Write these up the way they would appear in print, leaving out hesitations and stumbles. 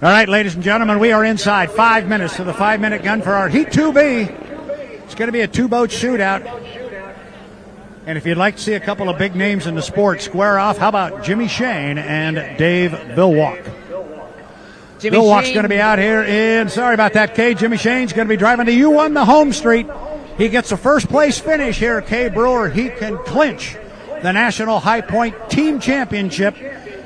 All right, ladies and gentlemen, we are inside 5 minutes to the 5-minute gun for our Heat 2B. It's going to be a two-boat shootout. And if you'd like to see a couple of big names in the sport square off, how about Jimmy Shane and Dave Villwalk? Villwalk's going to be out here in, sorry about that, Kay. Jimmy Shane's going to be driving the U1, the HomeStreet. He gets a first-place finish here, Kay Brewer. He can clinch the National High Point Team Championship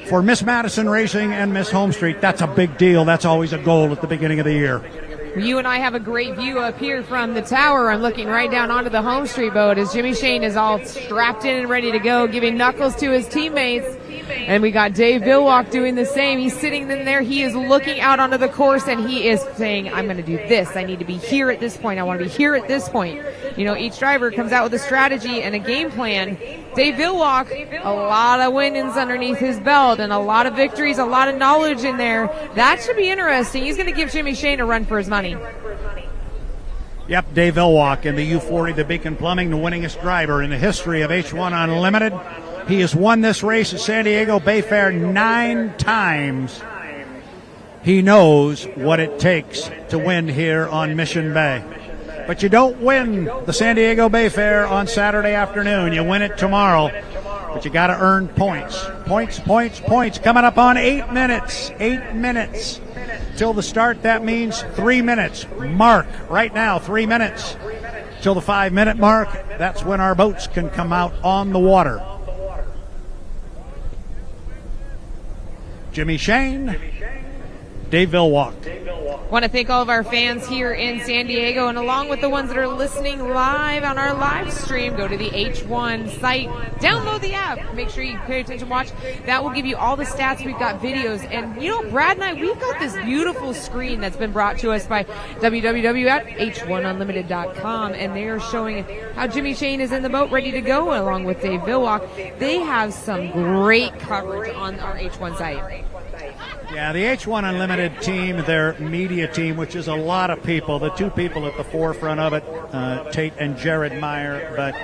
for Miss Madison Racing and Miss HomeStreet. That's a big deal. That's always a goal at the beginning of the year. You and I have a great view up here from the tower. I'm looking right down onto the HomeStreet boat as Jimmy Shane is all strapped in and ready to go, giving knuckles to his teammates. And we got Dave Villwalk doing the same. He's sitting in there. He is looking out onto the course, and he is saying, I'm going to do this. I need to be here at this point. I want to be here at this point. You know, each driver comes out with a strategy and a game plan. Dave Villwalk, a lot of winnings underneath his belt and a lot of victories, a lot of knowledge in there. That should be interesting. He's going to give Jimmy Shane a run for his money. Yep, Dave Villwalk in the U40, the Beacon Plumbing, the winningest driver in the history of H1 Unlimited. He has won this race at San Diego Bayfair 9 times. He knows what it takes to win here on Mission Bay. But you don't win the San Diego Bayfair on Saturday afternoon. You win it tomorrow. But you got to earn points. Points. Coming up on 8 minutes. 8 minutes till the start. That means 3 minutes. Mark right now, 3 minutes till the 5-minute mark. That's when our boats can come out on the water. Jimmy Shane, Dave Villwalk. Want to thank all of our fans here in San Diego, and along with the ones that are listening live on our live stream, go to the H1 site, download the app, make sure you pay attention, watch. That will give you all the stats. We've got videos, and you know, Brad and I, we've got this beautiful screen that's been brought to us by www.h1unlimited.com, and they are showing how Jimmy Shane is in the boat ready to go along with Dave Villwalk. They have some great coverage on our H1 site. Yeah, the H1 Unlimited team, their media team, which is a lot of people, the two people at the forefront of it, Tate and Jared Meyer, but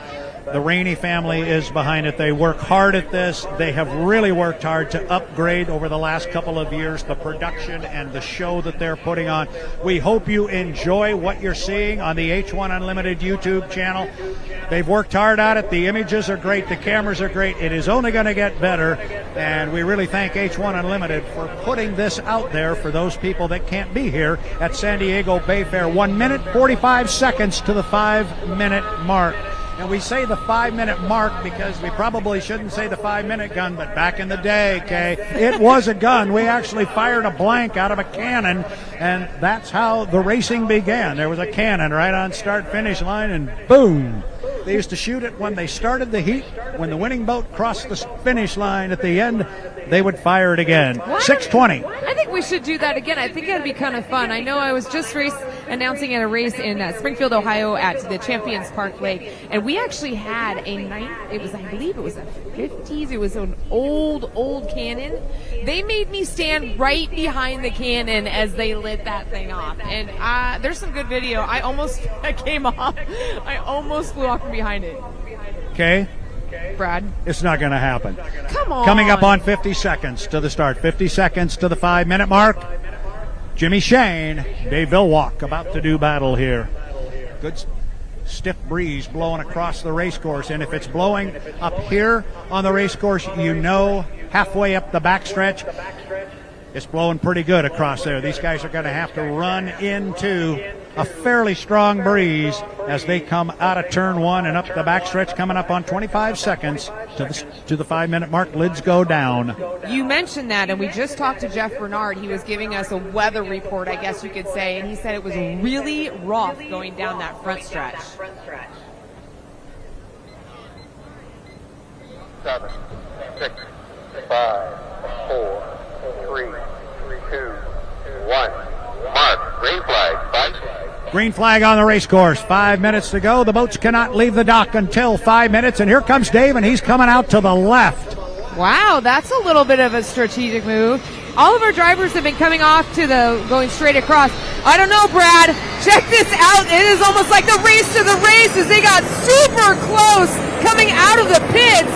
the Rainey family is behind it. They work hard at this. They have really worked hard to upgrade over the last couple of years the production and the show that they're putting on. We hope you enjoy what you're seeing on the H1 Unlimited YouTube channel. They've worked hard at it. The images are great. The cameras are great. It is only going to get better, and we really thank H1 Unlimited for putting this out there for those people that can't be here at San Diego Bayfair. 1 minute, 45 seconds to the 5-minute mark. And we say the 5-minute mark because we probably shouldn't say the 5-minute gun, but back in the day, Kay, it was a gun. We actually fired a blank out of a cannon, and that's how the racing began. There was a cannon right on start-finish line, and boom. They used to shoot it when they started the heat. When the winning boat crossed the finish line at the end, they would fire it again. 6:20. I think we should do that again. I think that'd be kind of fun. I know I was just announcing at a race in Springfield, Ohio at the Champions Park Lake, and we actually had I believe it was a 50s. It was an old cannon. They made me stand right behind the cannon as they lit that thing off. And there's some good video. I came off. I almost flew off from behind it. Okay. Brad. It's not going to happen. Come on. Coming up on 50 seconds to the start. 50 seconds to the 5-minute mark. Jimmy Shane, Dave Villwalk about to do battle here. Good stiff breeze blowing across the race course, and if it's blowing up here on the race course, you know halfway up the backstretch, it's blowing pretty good across there. These guys are going to have to run into a fairly strong breeze as they come out of turn 1 and up the backstretch, coming up on 25 seconds to the 5-minute mark. Lids go down. You mentioned that, and we just talked to Jeff Bernard. He was giving us a weather report, I guess you could say, and he said it was really rough going down that front stretch. 7, 6, 5, 4, 3, 2, 1. Mark, green flag, 5. Green flag on the race course. 5 minutes to go. The boats cannot leave the dock until 5 minutes. And here comes Dave, and he's coming out to the left. Wow, that's a little bit of a strategic move. All of our drivers have been coming off to going straight across. I don't know, Brad. Check this out. It is almost like the race to the races. They got super close coming out of the pits.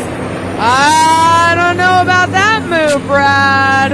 I don't know about that move, Brad.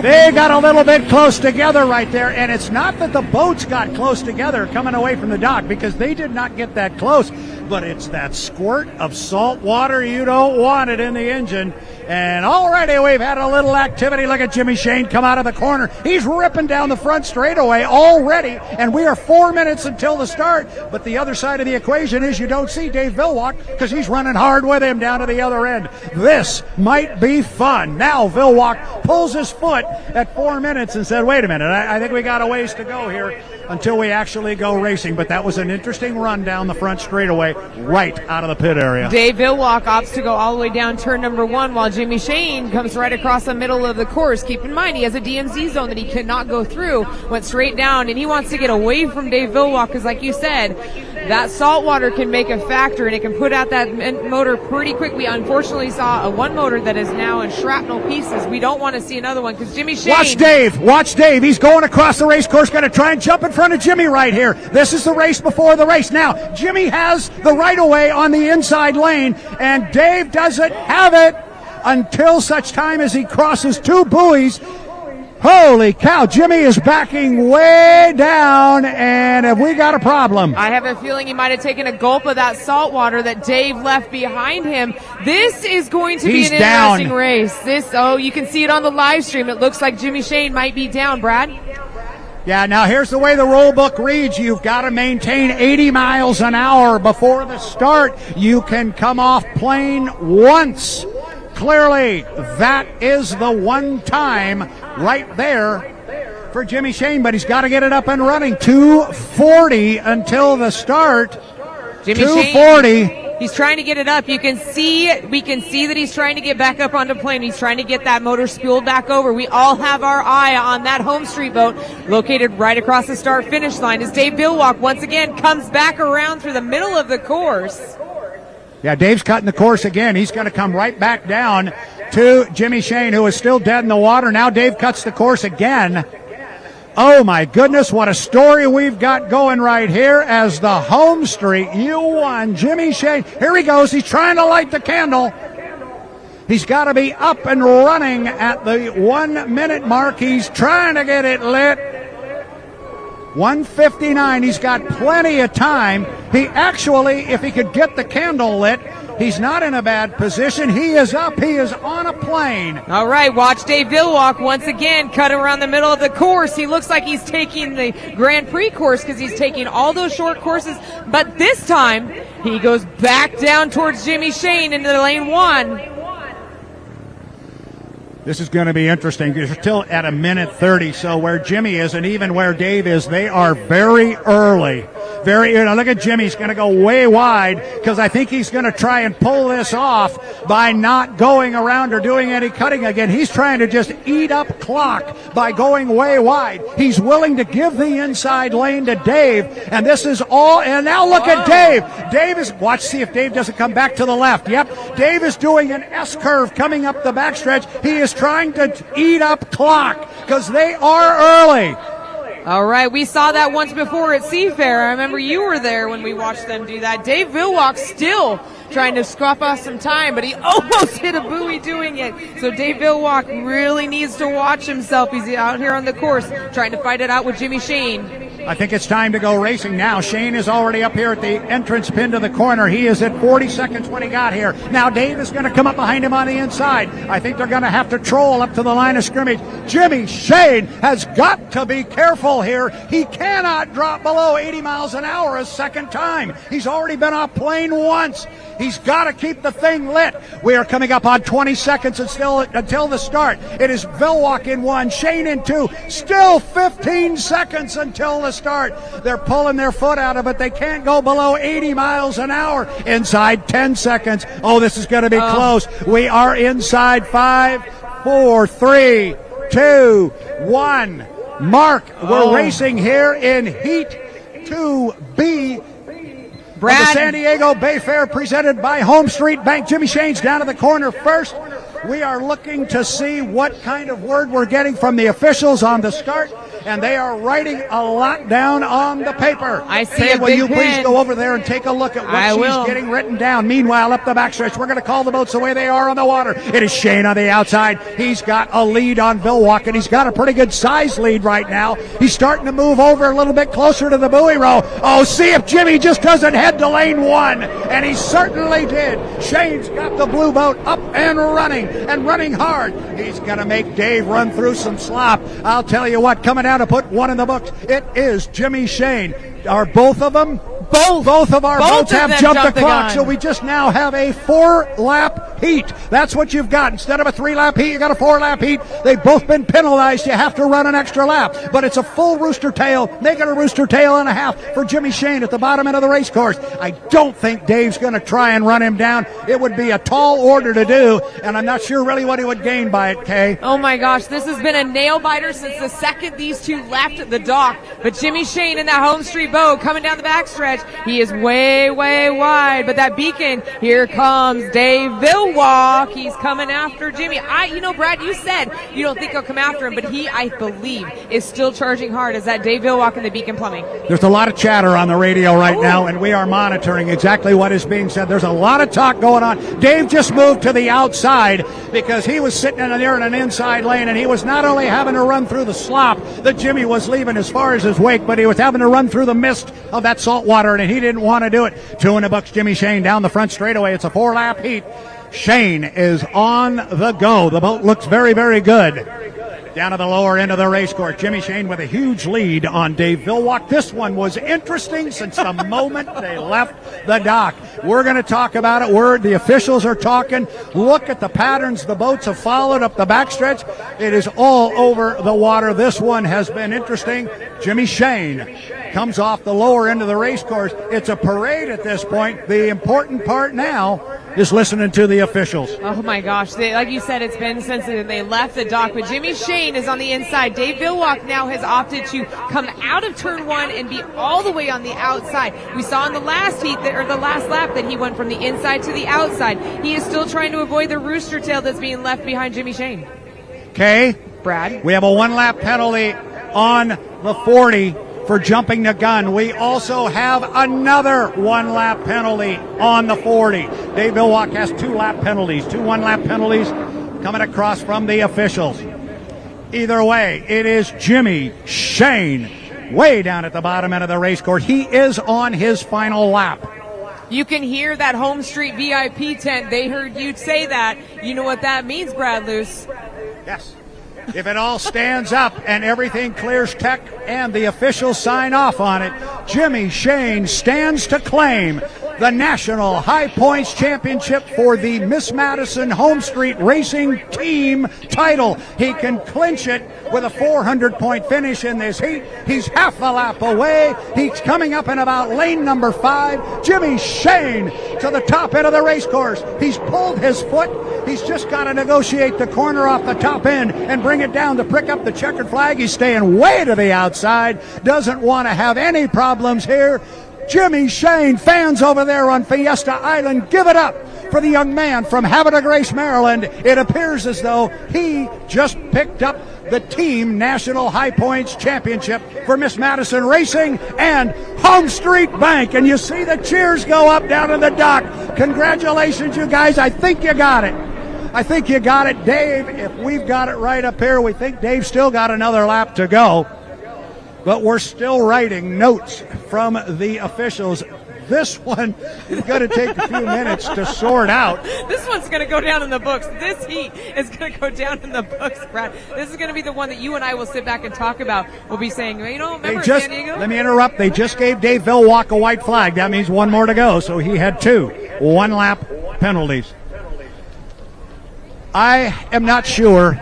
They got a little bit close together right there, and it's not that the boats got close together coming away from the dock, because they did not get that close, but it's that squirt of salt water you don't want it in the engine. And already we've had a little activity. Look at Jimmy Shane come out of the corner. He's ripping down the front straightaway already, and we are 4 minutes until the start. But the other side of the equation is you don't see Dave Villwalk because he's running hard with him down to the other end. This might be fun. Now Villwalk pulls his foot at 4 minutes and said, wait a minute, I think we got a ways to go here until we actually go racing. But that was an interesting run down the front straightaway right out of the pit area. Dave Villwalk opts to go all the way down turn number 1, while Jimmy Shane comes right across the middle of the course. Keep in mind, he has a DMZ zone that he cannot go through. Went straight down, and he wants to get away from Dave Villwalk because, like you said, that salt water can make a factor, and it can put out that motor pretty quick. We unfortunately saw one motor that is now in shrapnel pieces. We don't want to see another one because Jimmy Shane... Watch Dave. He's going across the race course, going to try and jump in front of Jimmy right here. This is the race before the race. Now, Jimmy has the right-of-way on the inside lane, and Dave doesn't have it until such time as he crosses two buoys. Holy cow, Jimmy is backing way down, and have we got a problem? I have a feeling he might have taken a gulp of that salt water that Dave left behind him. This is going to be an interesting race. You can see it on the live stream. It looks like Jimmy Shane might be down, Brad. Yeah, now here's the way the rule book reads. You've got to maintain 80 miles an hour before the start. You can come off plane once. Clearly, that is the one time right there for Jimmy Shane, but he's got to get it up and running. 2:40 until the start. Jimmy 2:40. Shane, he's trying to get it up. We can see that he's trying to get back up onto plane. He's trying to get that motor spuled back over. We all have our eye on that HomeStreet boat located right across the start-finish line as Dave Villwalk once again comes back around through the middle of the course. Yeah, Dave's cutting the course again. He's going to come right back down to Jimmy Shane, who is still dead in the water. Now Dave cuts the course again. Oh, my goodness, what a story we've got going right here as the HomeStreet U1 Jimmy Shane. Here he goes. He's trying to light the candle. He's got to be up and running at the 1 minute mark. He's trying to get it lit. 1:59. He's got plenty of time. He actually, if he could get the candle lit, he's not in a bad position. He is up. He is on a plane. All right, watch Dave Villwalk once again cut around the middle of the course. He looks like he's taking the Grand Prix course because he's taking all those short courses. But this time, he goes back down towards Jimmy Shane into lane 1. This is going to be interesting. You're still at 1:30, so where Jimmy is and even where Dave is, they are very early. Look at Jimmy. He's going to go way wide because I think he's going to try and pull this off by not going around or doing any cutting again. He's trying to just eat up clock by going way wide. He's willing to give the inside lane to Dave, and this is all. And now look at Dave. See if Dave doesn't come back to the left. Yep, Dave is doing an S-curve coming up the backstretch. He is trying to eat up clock because they are early. All right, we saw that once before at Seafair. I remember you were there when we watched them do that. Dave Villwalk still trying to scuff us some time, but he almost hit a buoy doing it. So Dave Villwalk really needs to watch himself. He's out here on the course trying to fight it out with Jimmy Shane. I think it's time to go racing now. Shane is already up here at the entrance pin to the corner. He is at 40 seconds when he got here. Now Dave is going to come up behind him on the inside. I think they're going to have to troll up to the line of scrimmage. Jimmy Shane has got to be careful here. He cannot drop below 80 miles an hour a second time. He's already been off plane once. He's got to keep the thing lit. We are coming up on 20 seconds until the start. It is Villwalk in 1, Shane in 2. Still 15 seconds until the start. They're pulling their foot out of it. They can't go below 80 miles an hour. Inside 10 seconds. Oh, this is going to be close. We are inside 5, 4, 3, 2, 1. Mark, we're racing here in Heat 2B. Brad. Of the San Diego Bayfair presented by HomeStreet Bank. Jimmy Shane's down to the corner first. We are looking to see what kind of word we're getting from the officials on the start. and they are writing a lot down on the paper. I see Kay, a will big you please pen. go over there and take a look at what she's getting written down? Meanwhile, up the backstretch, we're going to call the boats the way they are on the water. It is Shane on the outside. He's got a lead on Vilwalk, and he's got a pretty good size lead right now. He's starting to move over a little bit closer to the buoy row. Oh, see if Jimmy just doesn't head to lane 1, and he certainly did. Shane's got the blue boat up and running hard. He's going to make Dave run through some slop. I'll tell you what, coming down to put one in the books, it is Jimmy Shane. Are both of them? Both of our boats have jumped the clock, so we just now have a 4-lap heat. That's what you've got. Instead of a 3-lap heat, you got a 4-lap heat. They've both been penalized. You have to run an extra lap. But it's a full rooster tail, making a rooster tail and a half for Jimmy Shane at the bottom end of the race course. I don't think Dave's going to try and run him down. It would be a tall order to do, and I'm not sure really what he would gain by it, Kay. Oh my gosh, this has been a nail biter since the second these two left the dock. But Jimmy Shane in that HomeStreet boat coming down the backstretch, he is way wide. But that beacon, here comes Dave Vilwalk. He's coming after Jimmy. Brad, you said you don't think he'll come after him, but he, I believe, is still charging hard. Is that Dave Vilwalk in the Beacon Plumbing? There's a lot of chatter on the radio right now, and we are monitoring exactly what is being said. There's a lot of talk going on. Dave just moved to the outside because he was sitting in there in an inside lane, and he was not only having to run through the slop that Jimmy was leaving as far as his wake, but he was having to run through the mist of that salt water, and he didn't want to do it. 2 in the books, Jimmy Shane down the front straightaway. It's a 4-lap heat. Shane is on the go. The boat looks very good. Down to the lower end of the race course, Jimmy Shane with a huge lead on Dave Vilwalk. This one was interesting since the moment they left the dock. We're going to talk about it. The officials are talking. Look at the patterns the boats have followed up the backstretch. It is all over the water. This one has been interesting. Jimmy Shane comes off the lower end of the race course. It's a parade at this point. The important part now is listening to the officials. Oh my gosh, like you said, it's been since they left the dock, but Jimmy Shane is on the inside. Dave Vilwalk now has opted to come out of turn 1 and be all the way on the outside. We saw in the last heat, or the last lap, that he went from the inside to the outside. He is still trying to avoid the rooster tail that's being left behind Jimmy Shane. Okay, Brad, we have a 1-lap penalty on the 40 for jumping the gun. We also have another 1-lap penalty on the 40. Dave Vilwalk has 2-lap penalties, 2 1-lap penalties coming across from the officials. Either way, it is Jimmy Shane way down at the bottom end of the race course. He is on his final lap. you can hear that HomeStreet VIP tent. They heard you say that. You know what that means, Brad Luce? Yes. If it all stands up and everything clears tech and the officials sign off on it, Jimmy Shane stands to claim the National High Points Championship for the Miss Madison HomeStreet Racing Team title. He can clinch it with a 400-point finish in this heat. He's half a lap away. He's coming up in about lane number 5. Jimmy Shane to the top end of the race course. He's pulled his foot. He's just got to negotiate the corner off the top end and bring it down to prick up the checkered flag. He's staying way to the outside. Doesn't want to have any problems here. Jimmy Shane, fans over there on Fiesta Island, give it up for the young man from Havre de Grace, Maryland. It appears as though he just picked up the Team National High Points Championship for Miss Madison Racing and HomeStreet Bank. And you see the cheers go up down in the dock. Congratulations, you guys. I think you got it. I think you got it, Dave. If we've got it right up here, we think Dave's still got another lap to go. But we're still writing notes from the officials. This one is going to take a few minutes to sort out. This one's going to go down in the books. This heat is going to go down in the books, Brad. This is going to be the one that you and I will sit back and talk about. We'll be saying, you know, remember San Diego? Let me interrupt. They just gave Dave Vilwalk a white flag. That means one more to go. So he had 2 one-lap penalties. I am not sure.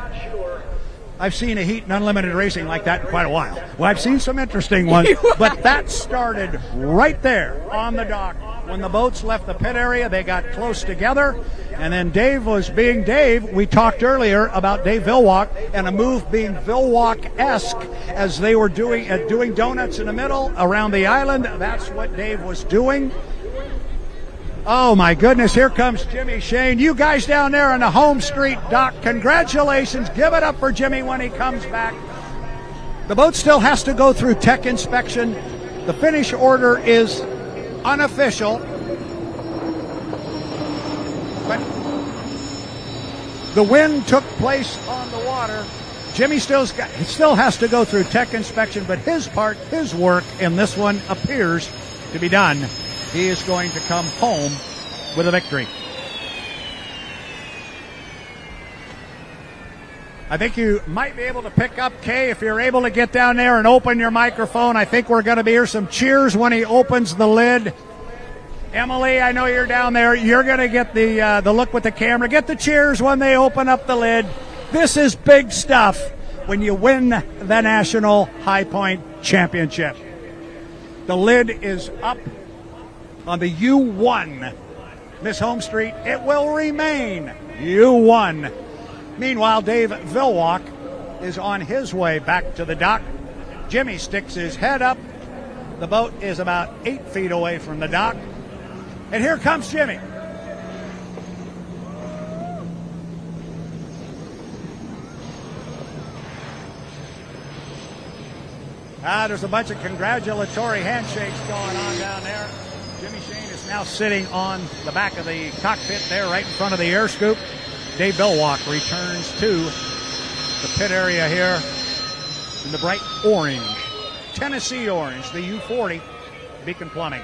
I've seen a heat in unlimited racing like that in quite a while. Well, I've seen some interesting ones, but that started right there on the dock. When the boats left the pit area, they got close together, and then Dave was being Dave. We talked earlier about Dave Vilwalk and a move being Vilwalk-esque as they were doing donuts in the middle around the island. That's what Dave was doing. Oh, my goodness, here comes Jimmy Shane. You guys down there on the HomeStreet dock, congratulations. Give it up for Jimmy when he comes back. The boat still has to go through tech inspection. The finish order is unofficial, but the wind took place on the water. Jimmy still has to go through tech inspection, but his work in this one appears to be done. He is going to come home with a victory. I think you might be able to pick up Kay if you're able to get down there and open your microphone. I think we're going to hear some cheers when he opens the lid. Emily, I know you're down there. You're going to get the look with the camera. Get the cheers when they open up the lid. This is big stuff when you win the National High Point Championship. The lid is up on the U1. Miss HomeStreet, it will remain U1. Meanwhile, Dave Vilwalk is on his way back to the dock. Jimmy sticks his head up. The boat is about 8 feet away from the dock. And here comes Jimmy. There's a bunch of congratulatory handshakes going on down there. Jimmy Shane is now sitting on the back of the cockpit there, right in front of the air scoop. Dave Billwalk returns to the pit area here in the bright orange, Tennessee orange, the U40, Beacon Plumbing.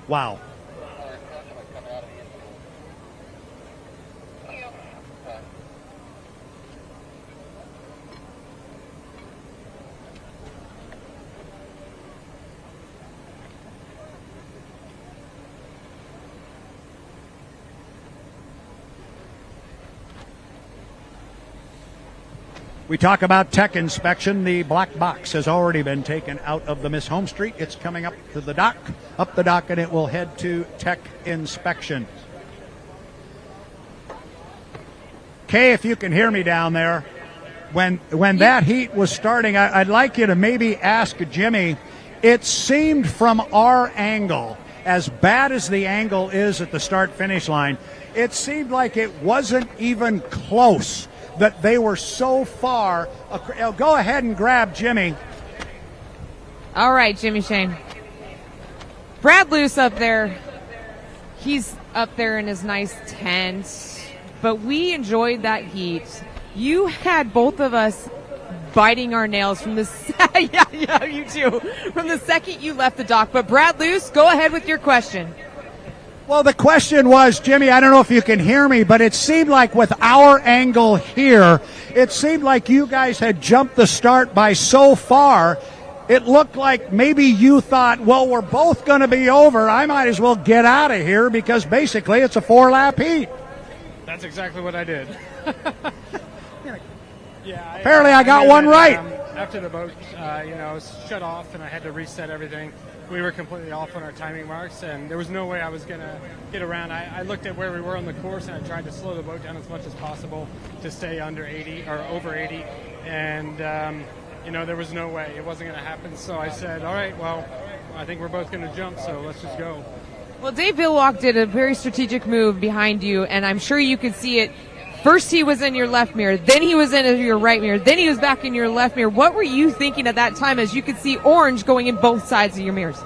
Wow. We talk about tech inspection. The black box has already been taken out of the Miss HomeStreet. It's coming up to the dock, and it will head to tech inspection. Kay, if you can hear me down there, when that heat was starting, I'd like you to maybe ask Jimmy. It seemed from our angle, as bad as the angle is at the start-finish line, it seemed like it wasn't even close, that they were so far. Go ahead and grab Jimmy. All right, Jimmy Shane. Brad Luce up there. He's up there in his nice tent. But we enjoyed that heat. You had both of us biting our nails from the yeah, you too. From the second you left the dock. But Brad Luce, go ahead with your question. Well, the question was, Jimmy, I don't know if you can hear me, but it seemed like with our angle here, it seemed like you guys had jumped the start by so far. It looked like maybe you thought, well, we're both going to be over. I might as well get out of here because basically it's a 4-lap heat. That's exactly what I did. Apparently I got one right. After the boat, shut off and I had to reset everything. We were completely off on our timing marks, and there was no way I was going to get around. I looked at where we were on the course, and I tried to slow the boat down as much as possible to stay under 80 or over 80. And, there was no way. It wasn't going to happen. So I said, all right, well, I think we're both going to jump, so let's just go. Well, Dave Billwalk did a very strategic move behind you, and I'm sure you could see it. First he was in your left mirror, then he was in your right mirror, then he was back in your left mirror. What were you thinking at that time as you could see orange going in both sides of your mirrors?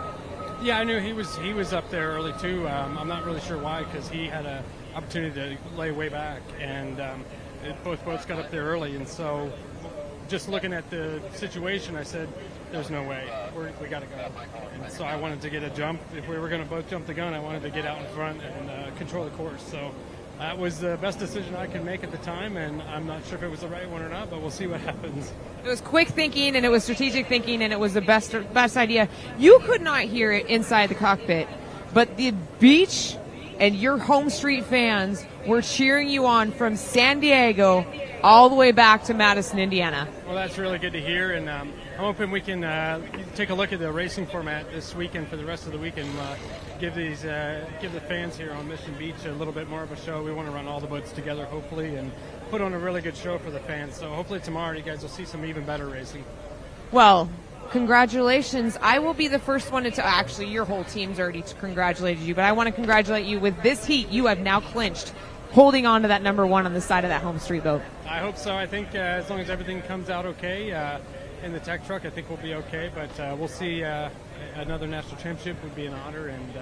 Yeah, I knew he was up there early too. I'm not really sure why, because he had an opportunity to lay way back, and both boats got up there early. And so just looking at the situation, I said, there's no way. We got to go. And so I wanted to get a jump. If we were going to both jump the gun, I wanted to get out in front and control the course. So that was the best decision I could make at the time, and I'm not sure if it was the right one or not, but we'll see what happens. It was quick thinking, and it was strategic thinking, and it was the best idea. You could not hear it inside the cockpit, but the beach and your HomeStreet fans were cheering you on from San Diego all the way back to Madison, Indiana. Well, that's really good to hear, and I'm hoping we can take a look at the racing format this weekend for the rest of the week and give the fans here on Mission Beach a little bit more of a show. We want to run all the boats together, hopefully, and put on a really good show for the fans. So hopefully tomorrow you guys will see some even better racing. Well, congratulations. I will be the first one to actually, your whole team's already congratulated you, but I want to congratulate you with this heat. You have now clinched holding on to that number 1 on the side of that HomeStreet boat. I hope so. I think as long as everything comes out okay in the tech truck, I think we'll be okay. But we'll see. Another national championship would be an honor, and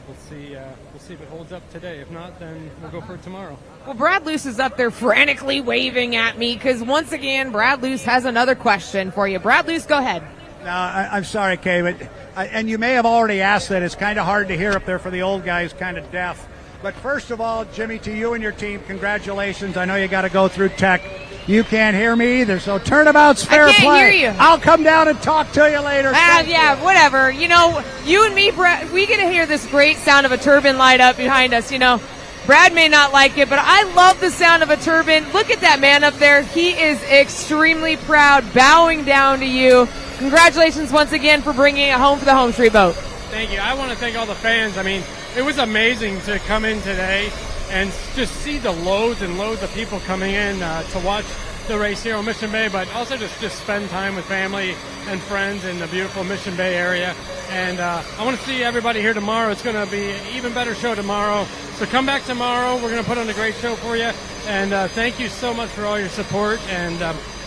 we'll see if it holds up today. If not, then we'll go for it tomorrow. Well, Brad Luce is up there frantically waving at me because once again, Brad Luce has another question for you. Brad Luce, go ahead. No, I'm sorry, Kay, but and you may have already asked that. It's kind of hard to hear up there for the old guys, kind of deaf. But first of all, Jimmy, to you and your team, congratulations. I know you got to go through tech. You can't hear me either, so turnabout's fair I can't play. hear you. I'll come down and talk to you later. Yeah, whatever. You know, you and me, Brad, we get to hear this great sound of a turbine light up behind us. You know, Brad may not like it, but I love the sound of a turbine. Look at that man up there. He is extremely proud, bowing down to you. Congratulations once again for bringing it home for the HomeStreet boat. Thank you. I want to thank all the fans. I mean, it was amazing to come in today and just see the loads and loads of people coming in to watch the race here on Mission Bay, but also just spend time with family and friends in the beautiful Mission Bay area. And I want to see everybody here tomorrow. It's going to be an even better show tomorrow. So come back tomorrow. We're going to put on a great show for you. And thank you so much for all your support. And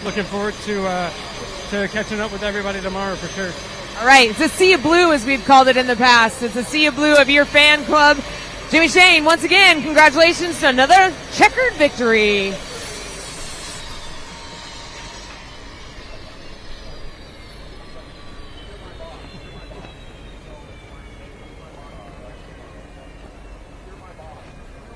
looking forward to catching up with everybody tomorrow for sure. All right, it's a sea of blue as we've called it in the past. It's a sea of blue of your fan club. Jimmy Shane, once again, congratulations to another checkered victory.